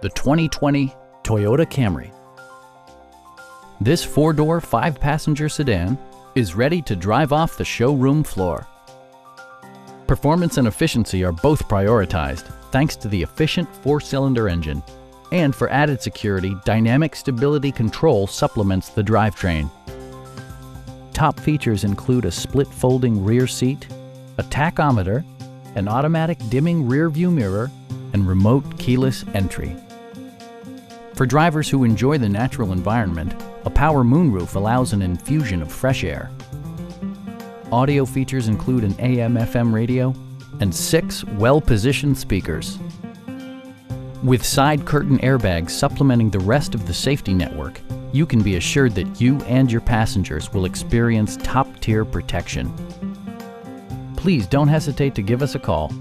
the 2020 Toyota Camry. This 4-door, 5-passenger sedan is ready to drive off the showroom floor. Performance and efficiency are both prioritized thanks to the efficient 4-cylinder engine. And for added security, dynamic stability control supplements the drivetrain. Top features include a split folding rear seat, a tachometer, an automatic dimming rear view mirror, and remote keyless entry. For drivers who enjoy the natural environment, a power moonroof allows an infusion of fresh air. Audio features include an AM/FM radio and 6 well-positioned speakers. With side curtain airbags supplementing the rest of the safety network, you can be assured that you and your passengers will experience top-tier protection. Please don't hesitate to give us a call.